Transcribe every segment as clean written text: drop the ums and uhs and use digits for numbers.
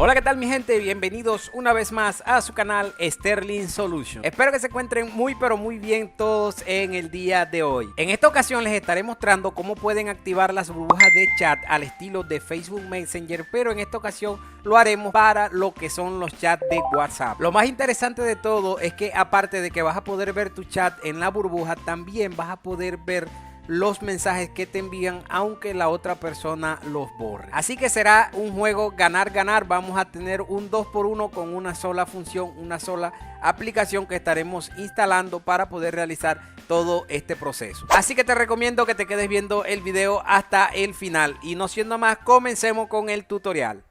Hola, ¿qué tal mi gente? Bienvenidos una vez más a su canal Sterling Solution. Espero que se encuentren muy pero muy bien todos en el día de hoy. En esta ocasión les estaré mostrando cómo pueden activar las burbujas de chat al estilo de Facebook Messenger, pero en esta ocasión lo haremos para lo que son los chats de WhatsApp. Lo más interesante de todo es que aparte de que vas a poder ver tu chat en la burbuja, también vas a poder ver los mensajes que te envían aunque la otra persona los borre. Así que será un juego ganar-ganar. Vamos a tener un 2x1 con una sola función, una sola aplicación que estaremos instalando para poder realizar todo este proceso. Así que te recomiendo que te quedes viendo el video hasta el final. Y no siendo más, comencemos con el tutorial.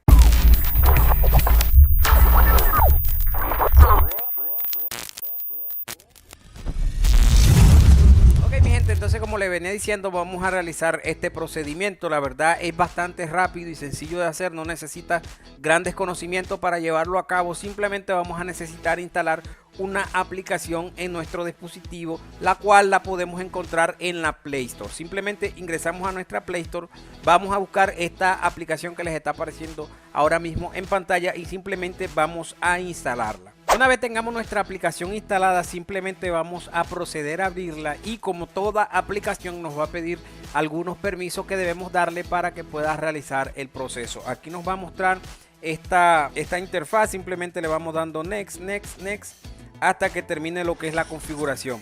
Entonces, como le venía diciendo, vamos a realizar este procedimiento. La verdad es bastante rápido y sencillo de hacer, no necesita grandes conocimientos para llevarlo a cabo. Simplemente vamos a necesitar instalar una aplicación en nuestro dispositivo, la cual la podemos encontrar en la Play Store. Simplemente ingresamos a nuestra Play Store, vamos a buscar esta aplicación que les está apareciendo ahora mismo en pantalla y simplemente vamos a instalarla. Una vez tengamos nuestra aplicación instalada, simplemente vamos a proceder a abrirla y como toda aplicación nos va a pedir algunos permisos que debemos darle para que pueda realizar el proceso. Aquí nos va a mostrar esta interfaz, simplemente le vamos dando next, next, next hasta que termine lo que es la configuración.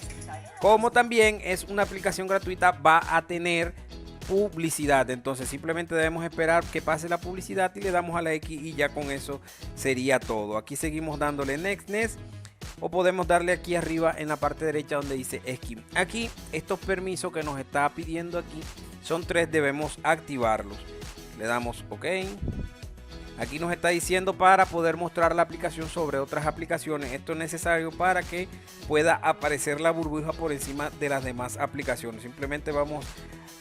Como también es una aplicación gratuita, va a tener publicidad, entonces simplemente debemos esperar que pase la publicidad y le damos a la X y ya con eso sería todo. Aquí seguimos dándole next, next, o podemos darle aquí arriba en la parte derecha donde dice skip. Aquí estos permisos que nos está pidiendo aquí son 3, debemos activarlos. Le damos OK. Aquí nos está diciendo para poder mostrar la aplicación sobre otras aplicaciones. Esto es necesario para que pueda aparecer la burbuja por encima de las demás aplicaciones. Simplemente vamos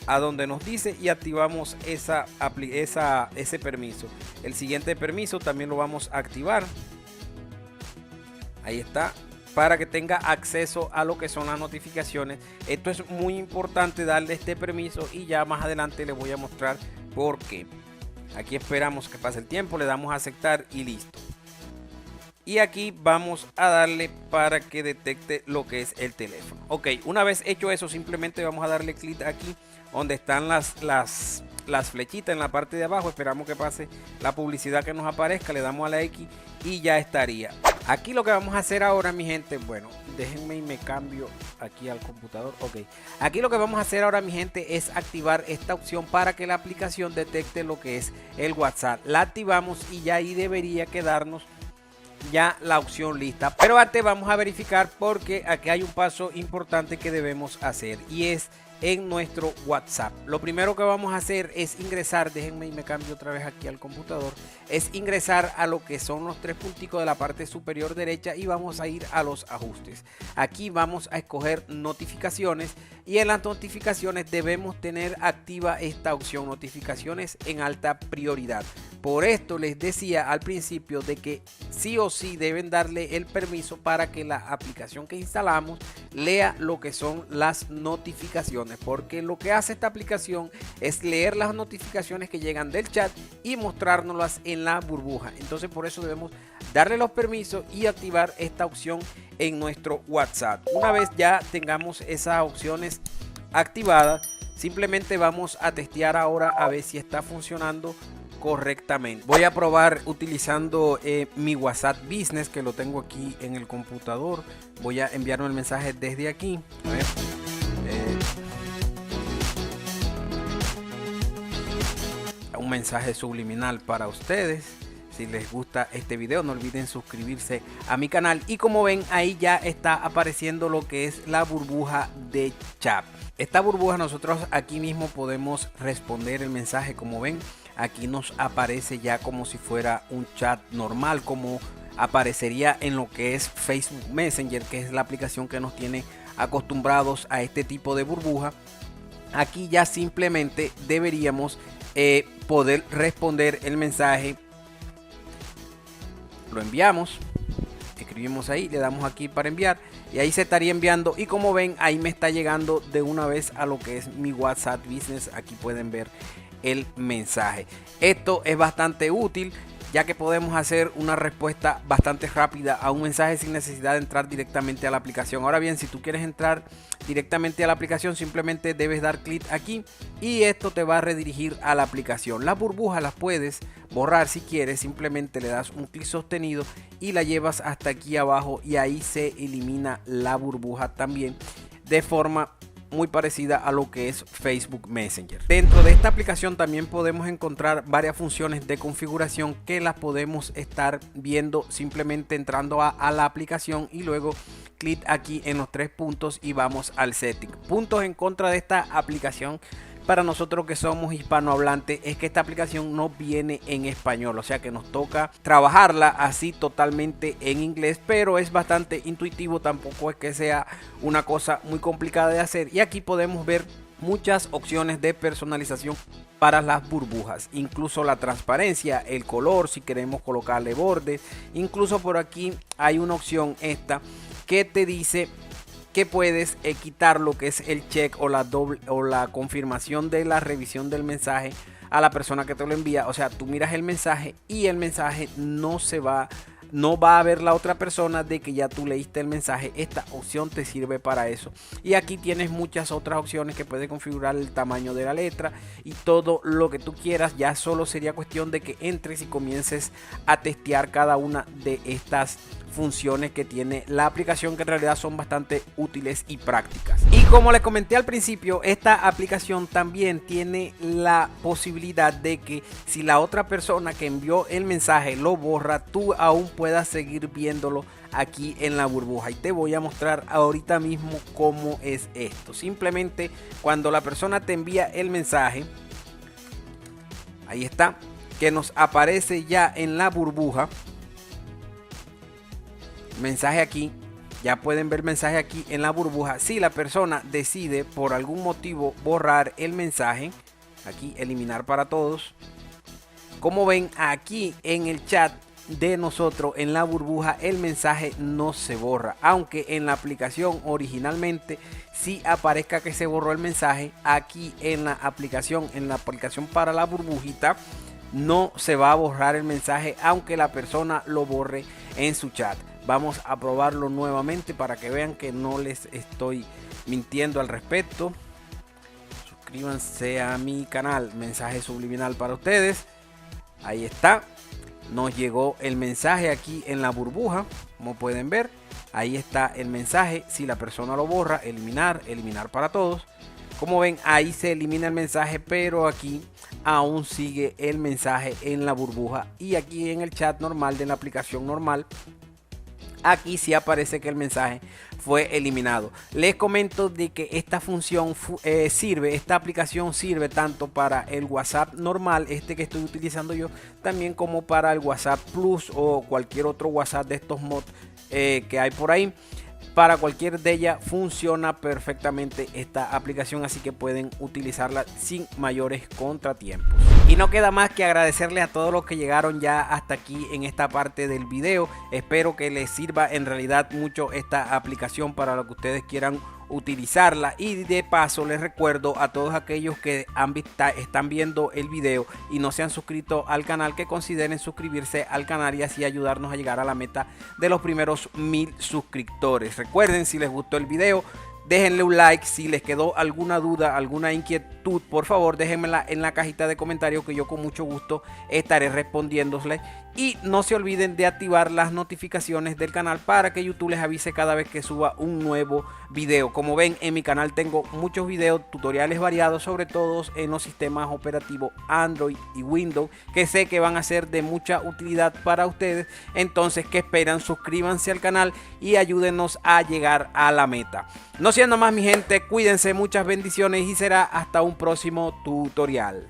a donde nos dice y activamos ese permiso. El siguiente permiso también lo vamos a activar. Ahí está, para que tenga acceso a lo que son las notificaciones. Esto es muy importante, darle este permiso y ya más adelante les voy a mostrar por qué. Aquí esperamos que pase el tiempo, le damos a aceptar y listo. Y aquí vamos a darle para que detecte lo que es el teléfono. Ok, una vez hecho eso, simplemente vamos a darle clic aquí donde están las flechitas en la parte de abajo. Esperamos que pase la publicidad que nos aparezca, le damos a la X y ya estaría. Aquí lo que vamos a hacer ahora, mi gente, bueno, déjenme y me cambio aquí al computador. Ok, aquí lo que vamos a hacer ahora, mi gente, es activar esta opción para que la aplicación detecte lo que es el WhatsApp. La activamos y ya ahí debería quedarnos ya la opción lista, pero antes vamos a verificar porque aquí hay un paso importante que debemos hacer y es en nuestro WhatsApp. Lo primero que vamos a hacer es ingresar, déjenme y me cambio otra vez aquí al computador, es ingresar a lo que son los 3 punticos de la parte superior derecha y vamos a ir a los ajustes. Aquí vamos a escoger notificaciones y en las notificaciones debemos tener activa esta opción, notificaciones en alta prioridad. Por esto les decía al principio de que sí o sí deben darle el permiso para que la aplicación que instalamos lea lo que son las notificaciones, porque lo que hace esta aplicación es leer las notificaciones que llegan del chat y mostrárnoslas en la burbuja. Entonces por eso debemos darle los permisos y activar esta opción en nuestro WhatsApp. Una vez ya tengamos esas opciones activadas, simplemente vamos a testear ahora a ver si está funcionando correctamente. Voy a probar utilizando mi WhatsApp Business, que lo tengo aquí en el computador. Voy a enviarme el mensaje desde aquí. A ver. Un mensaje subliminal para ustedes. Si les gusta este video, no olviden suscribirse a mi canal. Y como ven, ahí ya está apareciendo lo que es la burbuja de chat. Esta burbuja nosotros aquí mismo podemos responder el mensaje. Como ven, aquí nos aparece ya como si fuera un chat normal, como aparecería en lo que es Facebook Messenger, que es la aplicación que nos tiene acostumbrados a este tipo de burbuja. Aquí ya simplemente deberíamos poder responder el mensaje. Lo enviamos, escribimos ahí, le damos aquí para enviar y ahí se estaría enviando y como ven ahí me está llegando de una vez a lo que es mi WhatsApp Business. Aquí pueden ver el mensaje. Esto es bastante útil ya que podemos hacer una respuesta bastante rápida a un mensaje sin necesidad de entrar directamente a la aplicación. Ahora bien, si tú quieres entrar directamente a la aplicación, simplemente debes dar clic aquí y esto te va a redirigir a la aplicación. Las burbujas las puedes borrar si quieres, simplemente le das un clic sostenido y la llevas hasta aquí abajo y ahí se elimina la burbuja también de forma muy parecida a lo que es Facebook Messenger. Dentro de esta aplicación también podemos encontrar varias funciones de configuración que las podemos estar viendo simplemente entrando a la aplicación y luego clic aquí en los 3 puntos y vamos al setting. Puntos en contra de esta aplicación para nosotros que somos hispanohablantes es que esta aplicación no viene en español, o sea que nos toca trabajarla así totalmente en inglés, pero es bastante intuitivo, tampoco es que sea una cosa muy complicada de hacer. Y aquí podemos ver muchas opciones de personalización para las burbujas, incluso la transparencia, el color, si queremos colocarle bordes, incluso por aquí hay una opción esta que te dice que puedes quitar lo que es el check o la confirmación de la revisión del mensaje a la persona que te lo envía. O sea, tú miras el mensaje y el mensaje no va a ver la otra persona de que ya tú leíste el mensaje. Esta opción te sirve para eso. Y aquí tienes muchas otras opciones que puedes configurar el tamaño de la letra y todo lo que tú quieras. Ya solo sería cuestión de que entres y comiences a testear cada una de estas funciones que tiene la aplicación, que en realidad son bastante útiles y prácticas. Y como les comenté al principio, esta aplicación también tiene la posibilidad de que si la otra persona que envió el mensaje lo borra, tú aún puedas seguir viéndolo aquí en la burbuja. Y te voy a mostrar ahorita mismo cómo es esto. Simplemente cuando la persona te envía el mensaje, ahí está, que nos aparece ya en la burbuja mensaje aquí, ya pueden ver mensaje aquí en la burbuja. Si la persona decide por algún motivo borrar el mensaje, aquí eliminar para todos, como ven aquí en el chat de nosotros en la burbuja el mensaje no se borra, aunque en la aplicación originalmente sí aparezca que se borró el mensaje. Aquí en la aplicación para la burbujita no se va a borrar el mensaje aunque la persona lo borre en su chat. Vamos a probarlo nuevamente para que vean que no les estoy mintiendo al respecto. Suscríbanse a mi canal, mensaje subliminal para ustedes. Ahí está, nos llegó el mensaje aquí en la burbuja, como pueden ver. Ahí está el mensaje. Si la persona lo borra, eliminar para todos. Como ven, ahí se elimina el mensaje, pero aquí aún sigue el mensaje en la burbuja. Y aquí en el chat normal de la aplicación normal, aquí sí aparece que el mensaje fue eliminado. Les comento de que esta función esta aplicación sirve tanto para el WhatsApp normal, este que estoy utilizando yo, también como para el WhatsApp Plus o cualquier otro WhatsApp de estos mods que hay por ahí. Para cualquier de ellas funciona perfectamente esta aplicación, así que pueden utilizarla sin mayores contratiempos. Y no queda más que agradecerles a todos los que llegaron ya hasta aquí en esta parte del video. Espero que les sirva en realidad mucho esta aplicación para lo que ustedes quieran utilizarla. Y de paso les recuerdo a todos aquellos que están viendo el video y no se han suscrito al canal, que consideren suscribirse al canal y así ayudarnos a llegar a la meta de los primeros 1000 suscriptores. Recuerden, si les gustó el video, déjenle un like. Si les quedó alguna duda, alguna inquietud, por favor déjenmela en la cajita de comentarios, que yo con mucho gusto estaré respondiéndole. Y no se olviden de activar las notificaciones del canal para que YouTube les avise cada vez que suba un nuevo video. Como ven, en mi canal tengo muchos videos, tutoriales variados, sobre todo en los sistemas operativos Android y Windows, que sé que van a ser de mucha utilidad para ustedes. Entonces, ¿qué esperan? Suscríbanse al canal y ayúdenos a llegar a la meta. No siendo más, mi gente, cuídense, muchas bendiciones y será hasta un próximo tutorial.